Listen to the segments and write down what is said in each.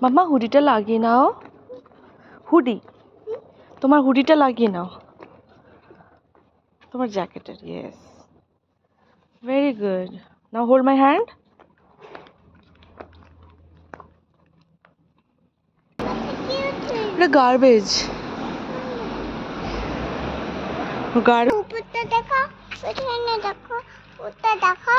মাম্মা হুডিটা লাগিয়ে নাও। হুডি, তোমার হুডিটা লাগিয়ে নাও। তোমার জ্যাকেটের, yes, very good. Now hold my hand. এটা গার্বেজ। উপরটা দেখো, পেছনে দেখো, ওটা দেখো।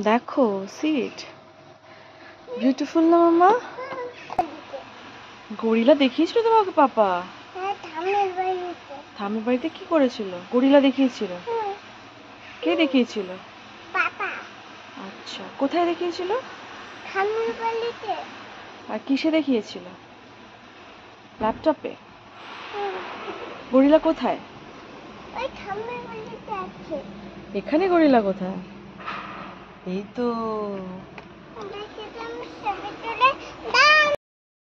দেখো সিট, বিউটিফুল না মাম্মা? গরিলা দেখিয়েছিল তোমাকে পাপা? ঠাম্মির বাড়িতে কি করেছিল? গরিলা দেখিয়েছিল? কে দেখিয়েছিল? আচ্ছা, কোথায় দেখিয়েছিল? আর কিসে দেখিয়েছিল? ল্যাপটপে? গরিলা কোথায়? এখানে গরিলা কোথায়? এই তো।